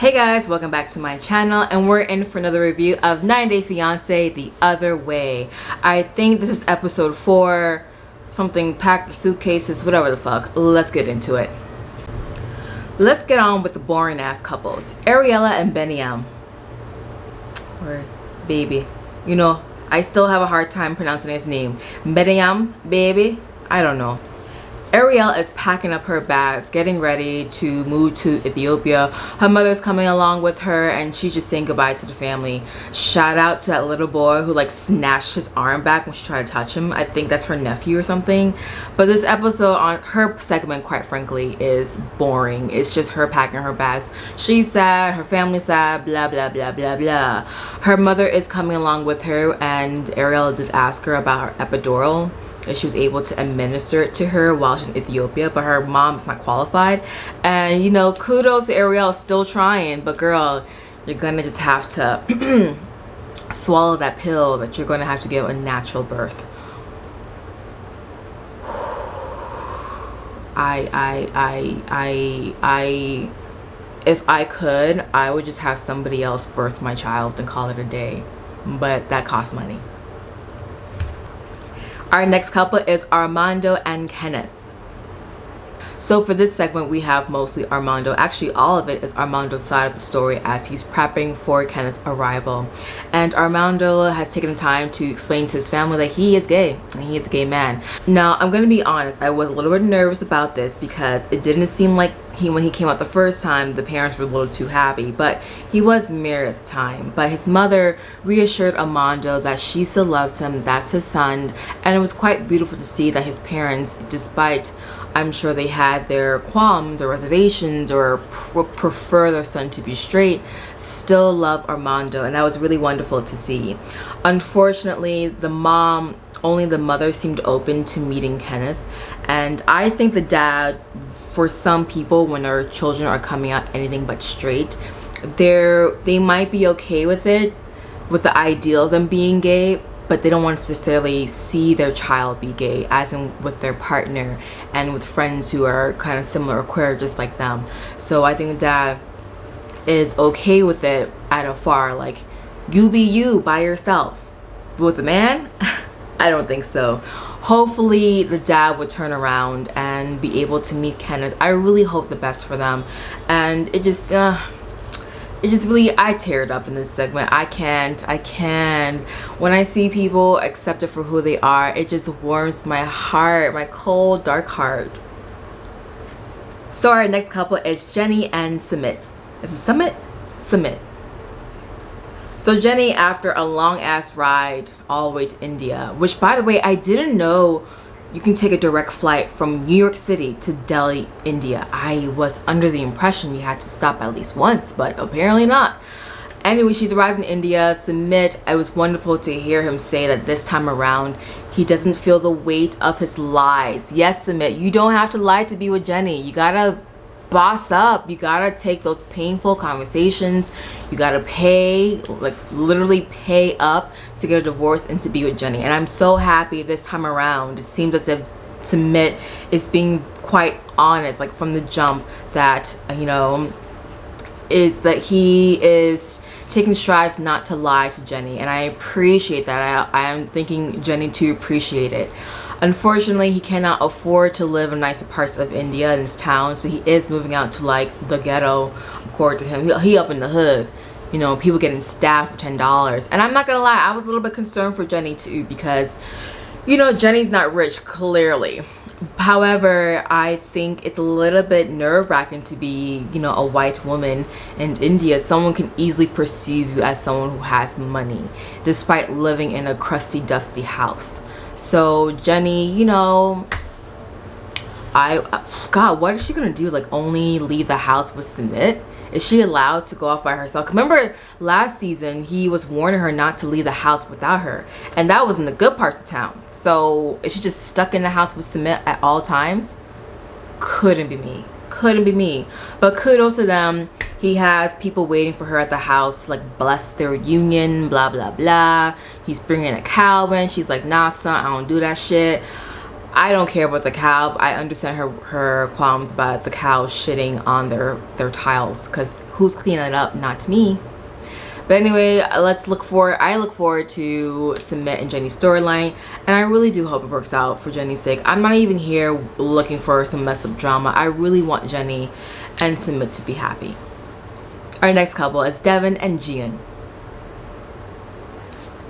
Hey guys, welcome back to my channel, and we're in for another review of 90 Day Fiance The Other Way. I think this is episode 4, something, pack your suitcases, whatever the fuck. Let's get into it. Let's get on with the boring ass couples. Ariela and Bimiyam, or baby, you know, I still have a hard time pronouncing his name. Bimiyam, baby, I don't know. Ariel is packing up her bags, getting ready to move to Ethiopia. Her mother's coming along with her, and she's just saying goodbye to the family. Shout out to that little boy who like snatched his arm back when she tried to touch him. I think that's her nephew or something. But this episode, on her segment, quite frankly, is boring. It's just her packing her bags. She's sad, her family's sad, blah blah blah blah blah. Her mother is coming along with her, and Ariel did ask her about her epidural, if she was able to administer it to her while she's in Ethiopia, but her mom's not qualified. And you know, kudos to Ariel, still trying, but girl, you're gonna just have to swallow that pill that you're gonna have to give a natural birth. If I could, I would just have somebody else birth my child and call it a day, but that costs money. Our next couple is Armando and Kenneth. So for this segment, we have mostly Armando. Actually, all of it is Armando's side of the story as he's prepping for Kenneth's arrival. And Armando has taken the time to explain to his family that he is gay, and he is a gay man. Now, I'm going to be honest, I was a little bit nervous about this because it didn't seem like when he came out the first time, the parents were a little too happy, but he was married at the time. But his mother reassured Armando that she still loves him, that's his son, and it was quite beautiful to see that his parents, despite I'm sure they had their qualms or reservations or prefer their son to be straight, still love Armando, and that was really wonderful to see. Unfortunately, only the mother seemed open to meeting Kenneth, and I think the dad, for some people, when their children are coming out anything but straight, they might be okay with it, with the ideal of them being gay, but they don't want to necessarily see their child be gay, as in with their partner and with friends who are kind of similar or queer just like them. So I think the dad is okay with it at afar, like, you be you by yourself. But with the man, I don't think so. Hopefully the dad would turn around and be able to meet Kenneth. I really hope the best for them. And it just really, I teared up in this segment. I can't. When I see people accepted for who they are, it just warms my heart, my cold, dark heart. So our next couple is Jenny and Sumit. Is it Sumit? Sumit. So Jenny, after a long ass ride all the way to India, which by the way, I didn't know you can take a direct flight from New York City to Delhi, India. I was under the impression you had to stop at least once, but apparently not. Anyway, she's arrived in India. Sumit, it was wonderful to hear him say that this time around, he doesn't feel the weight of his lies. Yes, Sumit, you don't have to lie to be with Jenny. You gotta boss up. You gotta take those painful conversations. You gotta pay, like literally pay up to get a divorce and to be with Jenny. And I'm so happy this time around. It seems as if Sumit is being quite honest, like from the jump, that you know, is that he is taking strides not to lie to Jenny, and I appreciate that. I am thinking Jenny to appreciate it. Unfortunately, he cannot afford to live in nicer parts of India in his town, so he is moving out to like the ghetto. According to him, he up in the hood, you know, people getting stabbed for $10. And I'm not gonna lie, I was a little bit concerned for Jenny too, because you know, Jenny's not rich, clearly. However, I think it's a little bit nerve-wracking to be, you know, a white woman in India. Someone can easily perceive you as someone who has money, despite living in a crusty, dusty house. So Jenny, you know, God, what is she gonna do? Like, only leave the house with Sumit? Is she allowed to go off by herself? Remember last season, he was warning her not to leave the house without her, and that was in the good parts of town. So is she just stuck in the house with Sumit at all times? Couldn't be me. Couldn't be me. But kudos to them. He has people waiting for her at the house, like bless their union, blah blah blah. He's bringing a cow in. She's like, nah son, I don't do that shit. I don't care about the cow. I understand her qualms about the cow shitting on their tiles, because who's cleaning it up? Not me. But anyway, I look forward to Sumit and Jenny's storyline, and I really do hope it works out for Jenny's sake. I'm not even here looking for some messed up drama. I really want Jenny and Sumit to be happy. Our next couple is Devin and Gian.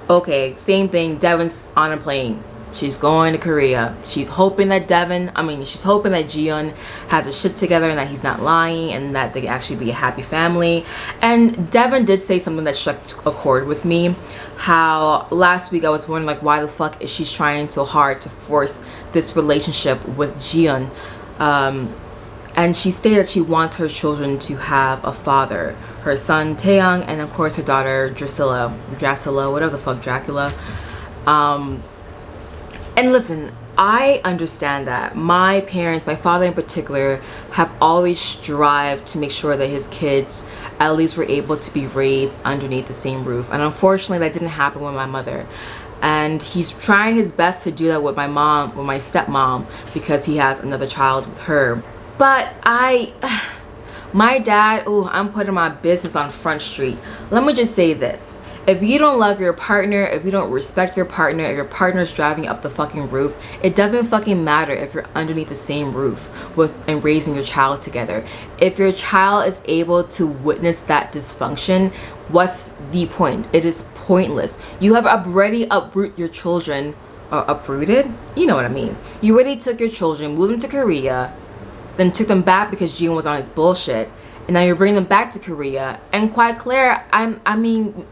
Okay, same thing. Devin's on a plane. She's going to Korea. She's hoping that Jihoon has his shit together and that he's not lying and that they can actually be a happy family. And Devin did say something that struck a chord with me. How last week I was wondering, like, why the fuck is she trying so hard to force this relationship with Jihoon? And she stated that she wants her children to have a father. Her son Taeyang, and of course her daughter Dracula, whatever the fuck, Dracula. And listen, I understand that my parents, my father in particular, have always strived to make sure that his kids at least were able to be raised underneath the same roof. And unfortunately, that didn't happen with my mother. And he's trying his best to do that with my mom, with my stepmom, because he has another child with her. But my dad, I'm putting my business on Front Street. Let me just say this. If you don't love your partner, if you don't respect your partner, if your partner's driving up the fucking roof, it doesn't fucking matter if you're underneath the same roof and raising your child together. If your child is able to witness that dysfunction, what's the point? It is pointless. You have already uprooted your children, or uprooted? You know what I mean. You already took your children, moved them to Korea, then took them back because Jihoon was on his bullshit, and now you're bringing them back to Korea. And quite clear, I mean,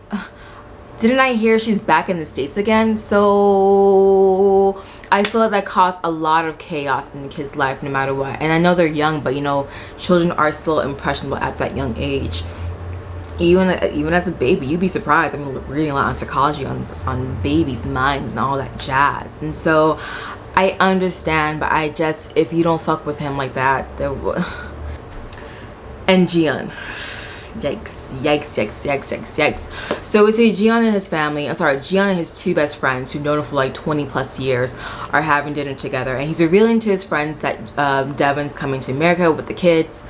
didn't I hear she's back in the States again? So I feel like that caused a lot of chaos in the kid's life no matter what. And I know they're young, but you know, children are still impressionable at that young age. Even as a baby, you'd be surprised. I'm reading a lot on psychology on babies' minds and all that jazz. And so I understand, but I just, if you don't fuck with him like that, and Jihoon. Yikes. So we see Jihoon and his family, Jihoon and his two best friends who've known him for like 20 plus years are having dinner together, and he's revealing to his friends that Devin's coming to America with the kids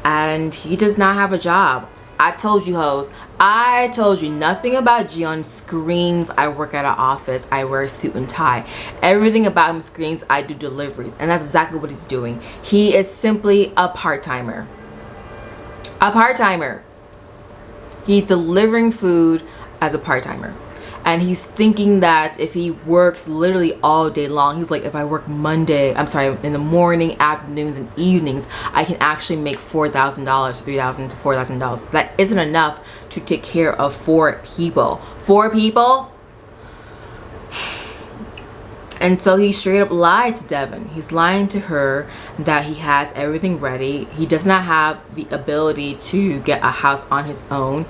and he does not have a job. I told you hoes, I told you, nothing about Jihoon screams I work at an office, I wear a suit and tie. Everything about him screams I do deliveries, and that's exactly what he's doing. He is simply a part-timer. He's delivering food as a part-timer, and he's thinking that if he works literally all day long, he's like, if I work in the morning, afternoons, and evenings, I can actually make $4,000, $3,000 to $4,000. That isn't enough to take care of 4 people. 4 people? And so he straight up lied to Devin. He's lying to her that he has everything ready. He does not have the ability to get a house on his own.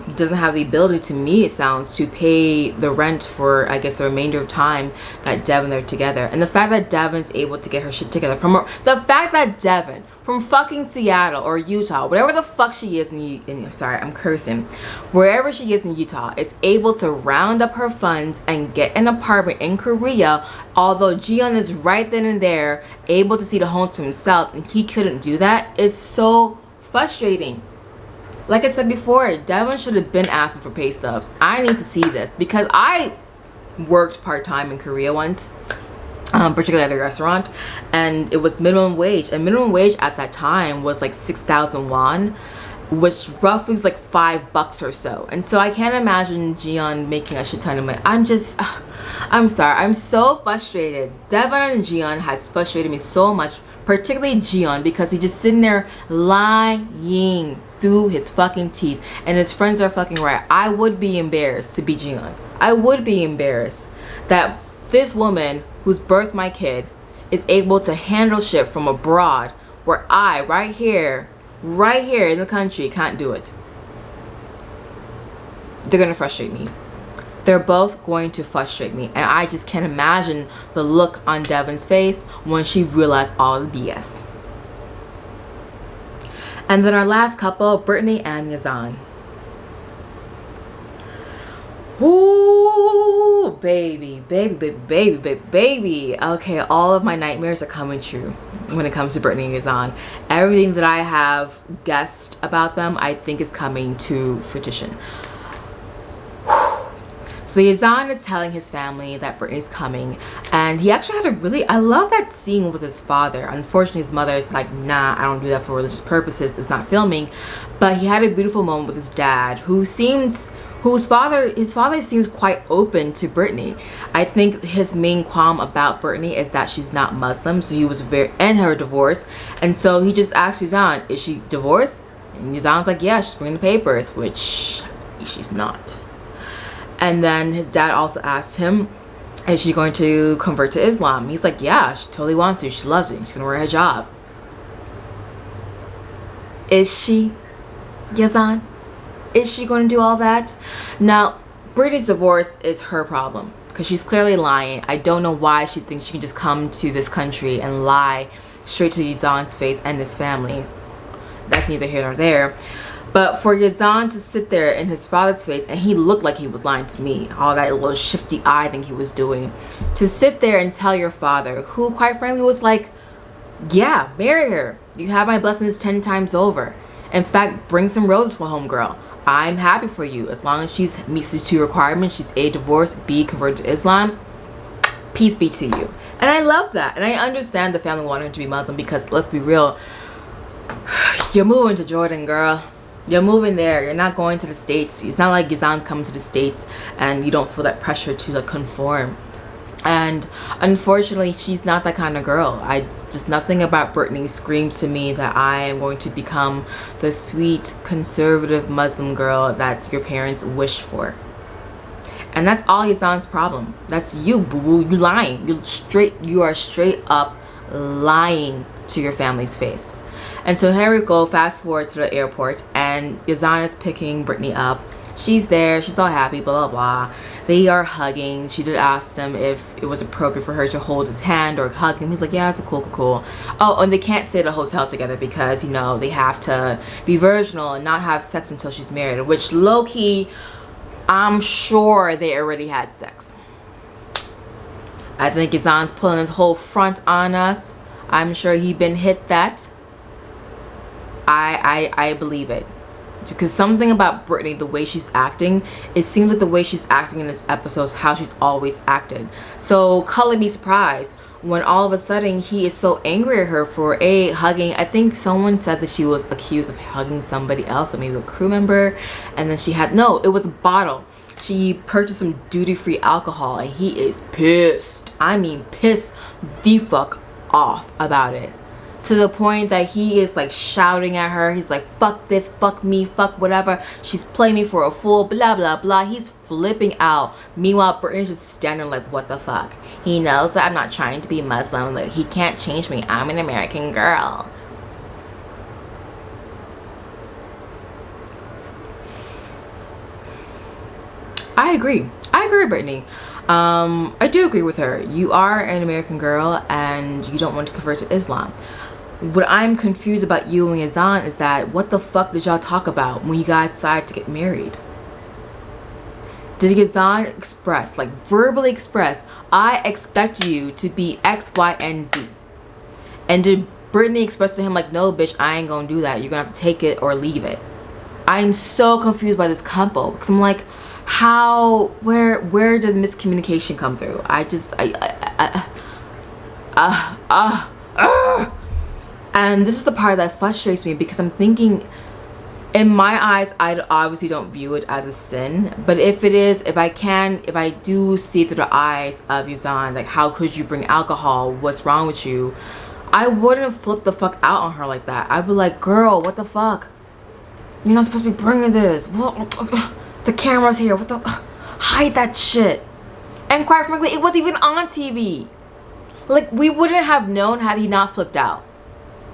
He doesn't have the ability, to me it sounds, to pay the rent for, I guess, the remainder of time that Devin are together. And the fact that Devin's able to get her shit together from fucking Seattle or Utah, whatever the fuck she is wherever she is in Utah, is able to round up her funds and get an apartment in Korea, although Jihoon is right then and there able to see the home to himself, and he couldn't do that, is so frustrating. Like I said before, Devin should have been asking for pay stubs. I need to see this because I worked part-time in Korea once, particularly at a restaurant, and it was minimum wage, and minimum wage at that time was like 6,000 won, which roughly is like $5 or so. And so I can't imagine Jihoon making a shit ton of money. I'm sorry, I'm so frustrated. Devon and Jihoon has frustrated me so much, particularly Jihoon, because he's just sitting there lying through his fucking teeth, and his friends are fucking right. I would be embarrassed to be Jihoon. I would be embarrassed that this woman who's birthed my kid is able to handle shit from abroad, where I, right here in the country, can't do it. They're gonna frustrate me. They're both going to frustrate me, and I just can't imagine the look on Devin's face when she realized all the BS. And then our last couple, Brittny and Yazman. Ooh, baby, baby, baby, baby, baby, baby. Okay, all of my nightmares are coming true when it comes to Brittany and Yazan. Everything that I have guessed about them, I think is coming to fruition. So Yazan is telling his family that Brittany's coming, and he actually had a really, I love that scene with his father. Unfortunately, his mother is like, nah, I don't do that for religious purposes, it's not filming. But he had a beautiful moment with his dad, his father seems quite open to Brittany. I think his main qualm about Brittany is that she's not Muslim, so he was and her divorce, and so he just asked Yazan, is she divorced? And Yazan's like, yeah, she's bringing the papers, which she's not. And then his dad also asked him, is she going to convert to Islam? He's like, yeah, she totally wants to. She loves it. She's going to wear a hijab. Is she, Yazan? Is she going to do all that? Now, Brittany's divorce is her problem because she's clearly lying. I don't know why she thinks she can just come to this country and lie straight to Yazan's face and his family. That's neither here nor there. But for Yazan to sit there in his father's face, and he looked like he was lying to me, all that little shifty eye thing he was doing, to sit there and tell your father, who quite frankly was like, yeah, marry her. You have my blessings 10 times over. In fact, bring some roses for homegirl. I'm happy for you. As long as she meets these 2 requirements, she's A, divorced, B, converted to Islam, peace be to you. And I love that. And I understand the family wanting her to be Muslim because, let's be real, you're moving to Jordan, girl. You're moving there. You're not going to the States. It's not like Yazan's coming to the States and you don't feel that pressure to like conform. And unfortunately, she's not that kind of girl. Just nothing about Brittany screams to me that I am going to become the sweet conservative Muslim girl that your parents wish for. And that's all Yazan's problem. That's you, boo-boo. You lying. You are straight up lying to your family's face. And so here we go, fast forward to the airport, and Yazan is picking Brittany up. She's there, she's all happy, blah, blah, blah. They are hugging. She did ask him if it was appropriate for her to hold his hand or hug him. He's like, yeah, it's cool. Oh, and they can't stay at a hotel together because, you know, they have to be virginal and not have sex until she's married, which low-key, I'm sure they already had sex. I think Yazan's pulling his whole front on us. I'm sure he been hit that. I believe it. Because something about Brittany, the way she's acting, it seems like the way she's acting in this episode is how she's always acted. So color me surprised when all of a sudden he is so angry at her for hugging. I think someone said that she was accused of hugging somebody else, or maybe a crew member, and then it was a bottle. She purchased some duty-free alcohol and he is pissed. I mean pissed the fuck off about it. To the point that he is like shouting at her. He's like, fuck this, fuck me, fuck whatever. She's playing me for a fool, blah, blah, blah. He's flipping out. Meanwhile, Brittany's just standing like, what the fuck? He knows that I'm not trying to be Muslim. Like, he can't change me. I'm an American girl. I agree, Brittany. I do agree with her. You are an American girl and you don't want to convert to Islam. What I'm confused about you and Yazan is that what the fuck did y'all talk about when you guys decided to get married? Did Yazan express, like verbally express, I expect you to be X, Y, and Z? And did Brittany express to him like, no bitch, I ain't gonna do that. You're gonna have to take it or leave it. I'm so confused by this couple because I'm like, where did the miscommunication come through? And this is the part that frustrates me because I'm thinking, in my eyes, I obviously don't view it as a sin, but if I do see through the eyes of Yazan, like, how could you bring alcohol? What's wrong with you? I wouldn't flip the fuck out on her like that. I'd be like, girl, what the fuck? You're not supposed to be bringing this. What? The camera's here. What the? Hide that shit. And quite frankly, it wasn't even on TV. Like, we wouldn't have known had he not flipped out.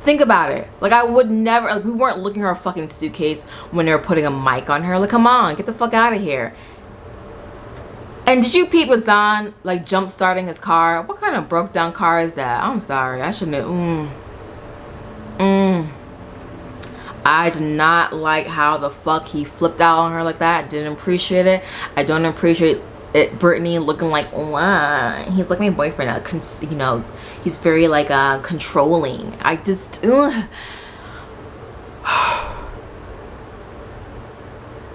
Think about it. Like, I would never, like, we weren't looking at her fucking suitcase when they were putting a mic on her. Like, come on, get the fuck out of here. And did you peep Yazan, like, jump starting his car? What kind of broke down car is that? I'm sorry, I shouldn't have, I did not like how the fuck he flipped out on her like that. Didn't appreciate it. I don't appreciate Brittany looking like, what? He's like my boyfriend, you know, he's very like controlling. I just, ugh.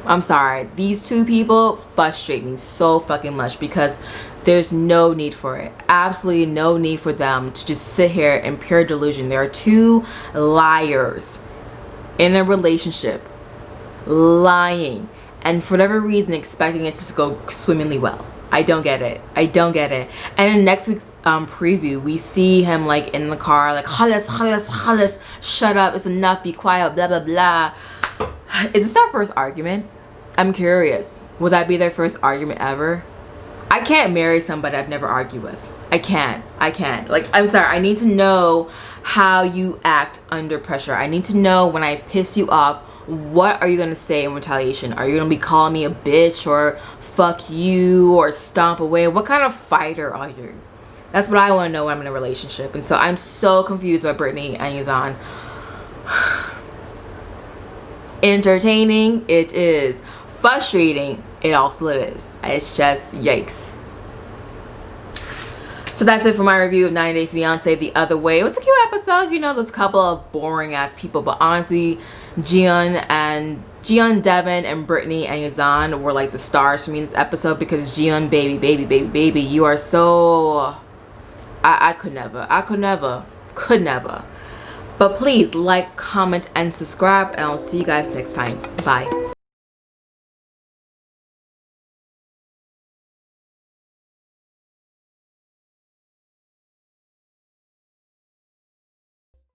I'm sorry, these two people frustrate me so fucking much because there's no need for it. Absolutely no need for them to just sit here in pure delusion. There are two liars in a relationship, lying, and for whatever reason expecting it to just go swimmingly well. I don't get it. I don't get it. And in next week's preview, we see him like in the car, like, halas, halas, halas, shut up, it's enough, be quiet, blah, blah, blah. Is this their first argument? I'm curious. Will that be their first argument ever? I can't marry somebody I've never argued with. I can't. Like, I'm sorry. I need to know how you act under pressure. I need to know when I piss you off, what are you going to say in retaliation? Are you going to be calling me a bitch or fuck you or stomp away? What kind of fighter are you? That's what I want to know when I'm in a relationship. And so I'm so confused by Brittany and Yazman. Entertaining, it is. Frustrating, it also is. It's just yikes. So that's it for my review of 90 Day Fiance The Other Way. It was a cute episode, you know, there's a couple of boring ass people, but honestly, Devin, and Brittany and Yazman were like the stars for me in this episode because Gian, baby, you are so, I could never. But please like, comment, and subscribe, and I'll see you guys next time. Bye.